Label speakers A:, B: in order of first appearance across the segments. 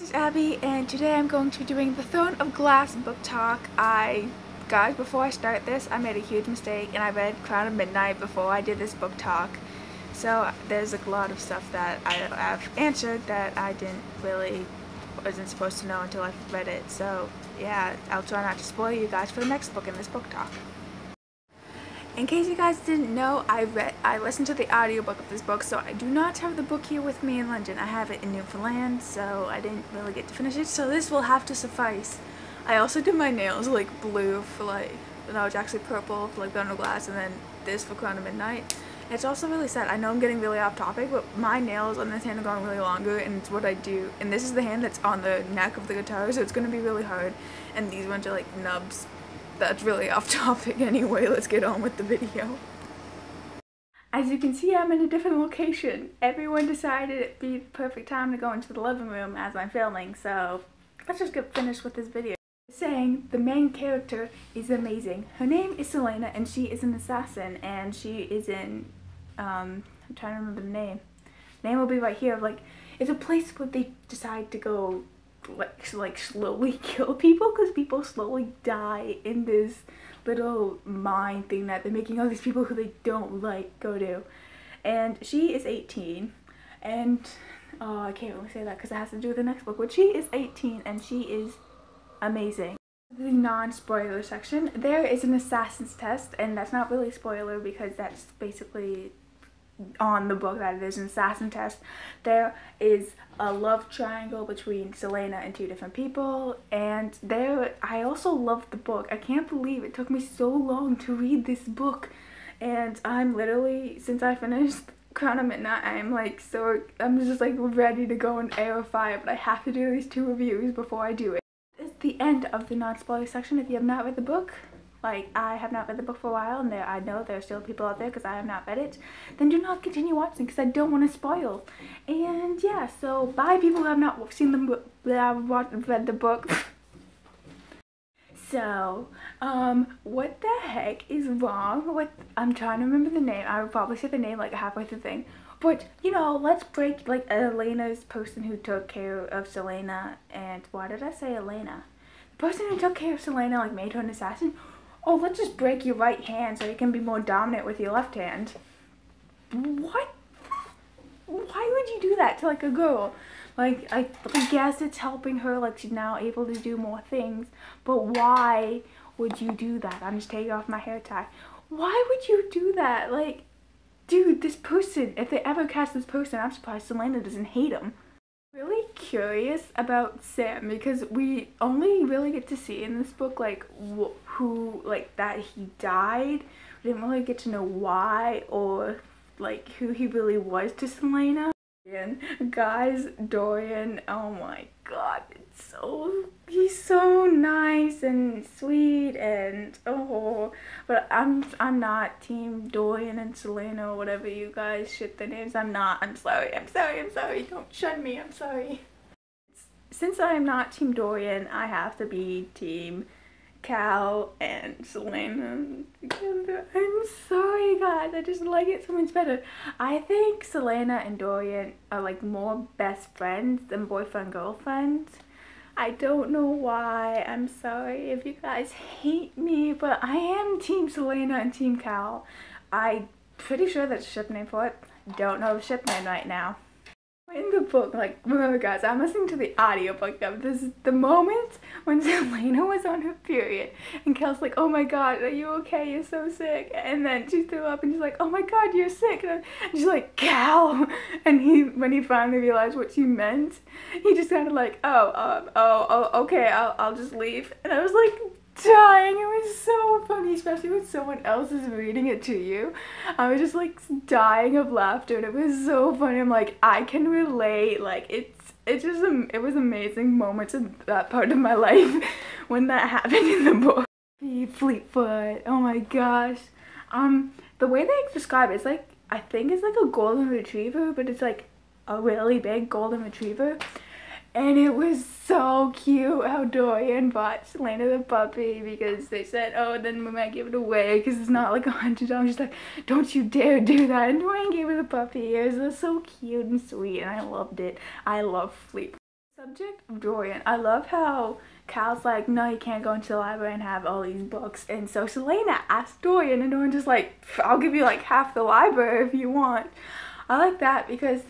A: This is Abby, and today I'm going to be doing the Throne of Glass book talk. Guys, before I start this, I made a huge mistake, and I read Crown of Midnight before I did this book talk. So there's a lot of stuff that I have answered that I wasn't supposed to know until I read it. So yeah, I'll try not to spoil you guys for the next book in this book talk. In case you guys didn't know, I listened to the audiobook of this book, so I do not have the book here with me in London. I have it in Newfoundland, so I didn't really get to finish it, so this will have to suffice. I also did my nails like blue for no, it's actually purple for like Throne of Glass, and then this for Crown of Midnight. It's also really sad. I know I'm getting really off topic, but my nails on this hand are going really longer, and it's what I do. And this is the hand that's on the neck of the guitar, so it's going to be really hard. And these ones are like nubs. That's really off topic anyway. Let's get on with the video. As you can see, I'm in a different location. Everyone decided it'd be the perfect time to go into the living room as I'm filming, so let's just get finished with this video. Saying the main character is amazing. Her name is Celaena, and she is an assassin, and she is in I'm trying to remember the name. Name will be right here. Like, it's a place where they decide to go like slowly kill people, because people slowly die in this little mine thing that they're making all these people who they don't like go to. And she is 18, and I can't really say that because it has to do with the next book, but she is 18 and she is amazing. The non-spoiler section, there is an assassin's test, and that's not really spoiler because that's basically on the book that it is an assassin test. There is a love triangle between Celaena and two different people, and I also love the book. I can't believe it took me so long to read this book, and I'm literally, since I finished Crown of Midnight, I'm just like ready to go and air a fire, but I have to do these 2 reviews before I do it. It's the end of the non-spoiler section. If you have not read the book, like I have not read the book for a while, and I know there are still people out there because I have not read it, then do not continue watching because I don't want to spoil. And yeah, so bye people who have not seen the book, read the book. So, what the heck is wrong with, I'm trying to remember the name, I will probably say the name like halfway through the thing, but, you know, let's break, like, Elena's person who took care of Celaena, and, why did I say Elena? The person who took care of Celaena, like, made her an assassin. Oh, let's just break your right hand so you can be more dominant with your left hand. What? Why would you do that to, like, a girl? Like, I guess it's helping her, like, she's now able to do more things, but why would you do that? I'm just taking off my hair tie. Why would you do that? Like, dude, this person, if they ever catch this person, I'm surprised Celaena doesn't hate him. Really curious about Sam, because we only really get to see in this book, like, that he died. We didn't really get to know why, or, like, who he really was to Celaena. Guys, Dorian, oh my god, he's so nice and sweet, and but I'm not team Dorian and Celaena or whatever you guys shit their names. I'm sorry, don't shun me, I'm sorry. Since I am not team Dorian, I have to be team Cal and Celaena. I'm sorry guys, I just like it so much better. I think Celaena and Dorian are like more best friends than boyfriend girlfriends. I don't know why. I'm sorry if you guys hate me, but I am team Celaena and team Cal. I'm pretty sure that's a ship name for it. Don't know the ship name right now. In the book, like, remember guys, I'm listening to the audiobook of this, the moment when Celaena was on her period, and Cal's like, oh my god, are you okay, you're so sick, and then she threw up, and she's like, oh my god, you're sick, and she's like, Cal, and when he finally realized what she meant, he just kind of like, okay, I'll just leave, and I was like, dying. It was so funny, especially when someone else is reading it to you. I was just like dying of laughter, and it was so funny. I'm like, I can relate. Like, it was amazing moments in that part of my life when that happened in the book. Fleetfoot, oh my gosh. The way they describe it, it's like, I think it's like a golden retriever, but it's like a really big golden retriever. And it was so cute how Dorian bought Celaena the puppy, because they said, oh, then we might give it away because it's not like $100. She's like, don't you dare do that. And Dorian gave her the puppy. It was so cute and sweet, and I loved it. I love Fleet. Subject of Dorian. I love how Cal's like, no, you can't go into the library and have all these books. And so Celaena asked Dorian, and Dorian just like, I'll give you like half the library if you want. I like that because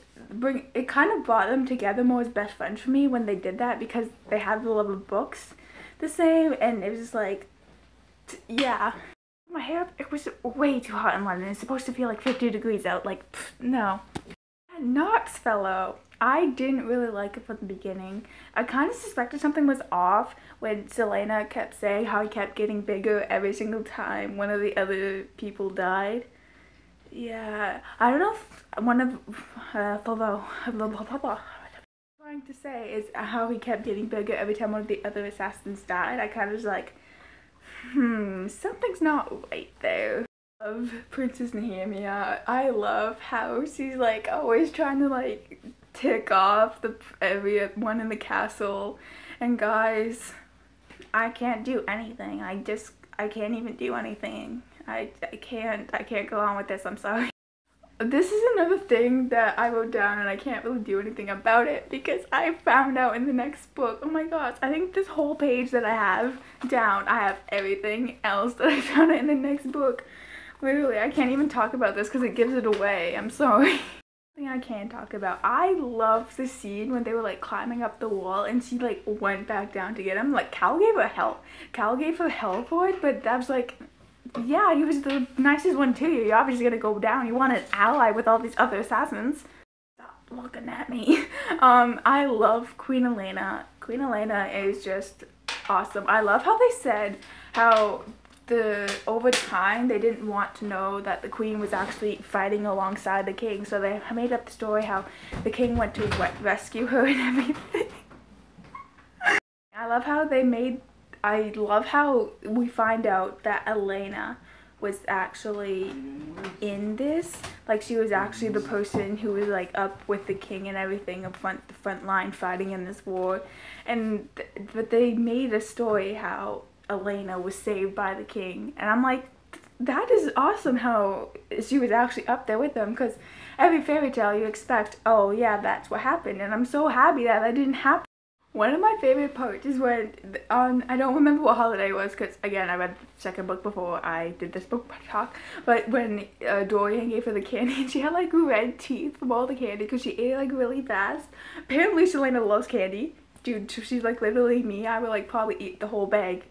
A: it kind of brought them together more as best friends for me when they did that, because they had the love of books the same, and it was just like, yeah. My hair, it was way too hot in London. It's supposed to feel like 50 degrees out. Like, no. Knoxfellow. I didn't really like it from the beginning. I kind of suspected something was off when Celaena kept saying how he kept getting bigger every single time one of the other people died. Yeah, I don't know if one of trying to say is how he kept getting bigger every time one of the other assassins died. I kind of was like, something's not right there. I love Princess Nehemia. I love how she's like always trying to like tick off everyone in the castle. And guys, I can't do anything. I can't even do anything. I can't go on with this. I'm sorry. This is another thing that I wrote down, and I can't really do anything about it because I found out in the next book. Oh my gosh, I think this whole page that I have down, I have everything else that I found out in the next book. Literally, I can't even talk about this because it gives it away. I'm sorry. Thing I can talk about. I love the scene when they were like climbing up the wall and she like went back down to get him. Like Cal gave her hell for it, but that was like, yeah, he was the nicest one too. You're obviously gonna go down. You want an ally with all these other assassins. Stop looking at me. I love Queen Elena. Queen Elena is just awesome. I love how they said how over time they didn't want to know that the queen was actually fighting alongside the king, so they made up the story how the king went to rescue her and everything. I love how we find out that Elena was actually in this, like she was actually the person who was like up with the king and everything, up the front line fighting in this war. And but they made a story how Elena was saved by the king, and I'm like, that is awesome how she was actually up there with them, because every fairy tale you expect, oh yeah, that's what happened, and I'm so happy that that didn't happen. One of my favorite parts is when, I don't remember what holiday it was, because again, I read the second book before I did this book talk, but when Dorian gave her the candy, and she had like red teeth from all the candy because she ate it like really fast. Apparently Celaena loves candy. Dude, she's like literally me. I would like probably eat the whole bag.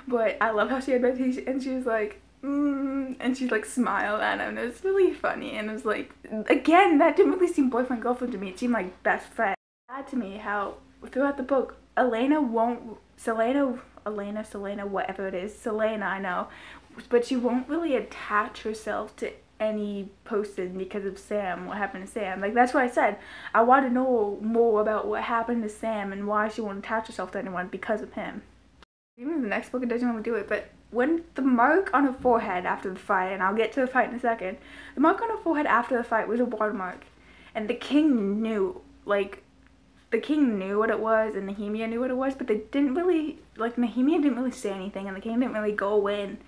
A: But I love how she had red teeth and she was like, and she like smiled at him. It was really funny, and it was like, again, that didn't really seem boyfriend girlfriend to me. It seemed like best friend. Sad to me how throughout the book, Selena, whatever it is, Selena, I know, but she won't really attach herself to any person because of Sam, what happened to Sam. Like, that's what I said. I want to know more about what happened to Sam and why she won't attach herself to anyone because of him. Even in the next book, it doesn't really do it, but when the mark on her forehead after the fight, and I'll get to the fight in a second, the mark on her forehead after the fight was a watermark, and the king knew, like, the king knew what it was, and Nehemia knew what it was, but they didn't really, like, Nehemia didn't really say anything, and the king didn't really go in,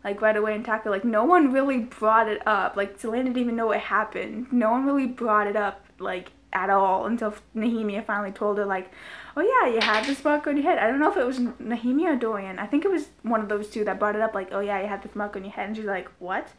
A: like, right away and tackle. Like, no one really brought it up. Like, Celaena didn't even know what happened. No one really brought it up, like, at all until Nehemia finally told her, like, oh yeah, you had this mark on your head. I don't know if it was Nehemia or Dorian. I think it was one of those two that brought it up, like, oh yeah, you had this mark on your head. And she's like, what?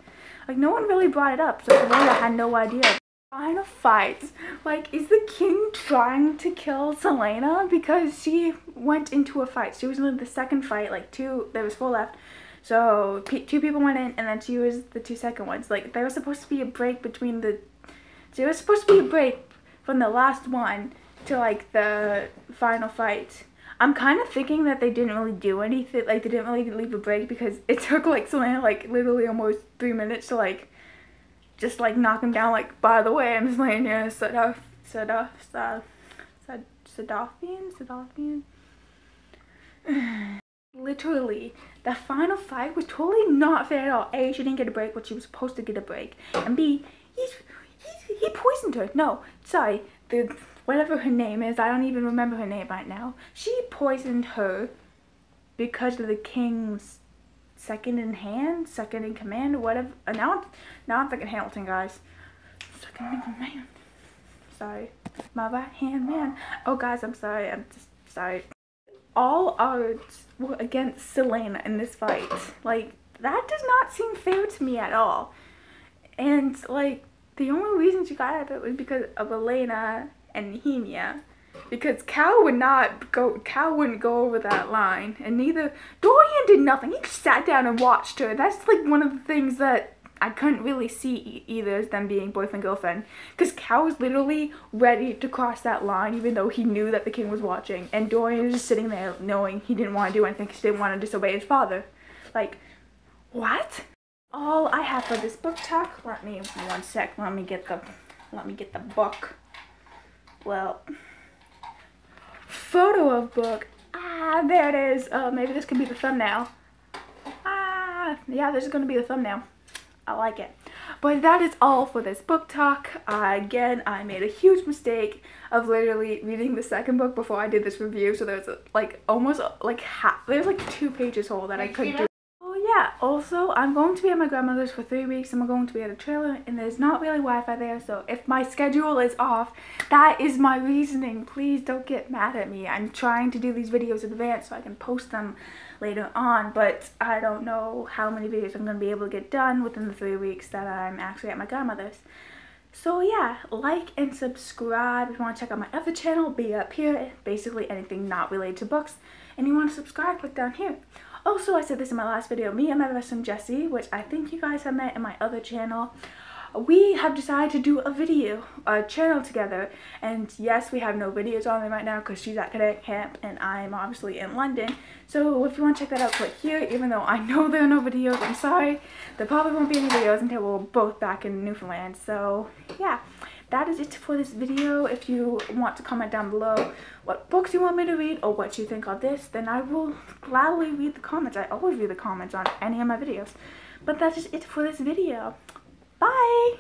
A: Like, no one really brought it up, so Celaena had no idea. Final fights. Like, is the king trying to kill Celaena? Because she went into a fight. She was in the second fight, like, there was 4 left. So, 2 people went in, and then she was the 2 second ones. Like, there was supposed to be a break between there was supposed to be a break from the last one to, like, the final fight. I'm kind of thinking that they didn't really do anything, like, they didn't really leave a break because it took, like, Celaena, like, literally almost 3 minutes to, like, just, like, knock him down, like, by the way, I'm just laying here, Sadaffian? Literally, the final fight was totally not fair at all. A, she didn't get a break when she was supposed to get a break. And B, he poisoned her. No, sorry, whatever her name is, I don't even remember her name right now. She poisoned her because of the king's second in command, or whatever. Now I'm thinking Hamilton, guys. Second in command. sorry. My right hand man. Oh guys, I'm sorry. I'm just sorry. All odds were against Celaena in this fight. Like, that does not seem fair to me at all. And like, the only reason she got out of it was because of Elena and Nehemia. Because Cal wouldn't go over that line, and neither Dorian did nothing. He just sat down and watched her. That's like one of the things that I couldn't really see either, as them being boyfriend girlfriend. Because Cal was literally ready to cross that line, even though he knew that the king was watching, and Dorian was just sitting there knowing he didn't want to do anything because he didn't want to disobey his father. Like, what? All I have for this book talk. Let me one sec. Let me get the book. Well. Photo of book. Ah, there it is. Maybe this could be the thumbnail. Ah, yeah, this is gonna be the thumbnail. I like it. But that is all for this book talk. Again, I made a huge mistake of literally reading the second book before I did this review. So there's like almost like there's like 2 pages whole that I couldn't do. Yeah, also, I'm going to be at my grandmother's for 3 weeks. I'm going to be at a trailer, and there's not really Wi-Fi there, so if my schedule is off, that is my reasoning. Please don't get mad at me. I'm trying to do these videos in advance so I can post them later on, but I don't know how many videos I'm going to be able to get done within the 3 weeks that I'm actually at my grandmother's. So yeah, like and subscribe. If you want to check out my other channel, be up here. Basically anything not related to books. And you want to subscribe, click down here. Also, I said this in my last video, me and my best friend Jessie, which I think you guys have met in my other channel, we have decided to do a channel together. And yes, we have no videos on there right now because she's at cadet camp and I'm obviously in London. So if you want to check that out, click here. Even though I know there are no videos, I'm sorry. There probably won't be any videos until we're both back in Newfoundland. So yeah, that is it for this video. If you want to comment down below what books you want me to read or what you think of this, then I will gladly read the comments. I always read the comments on any of my videos. But that is it for this video. Bye!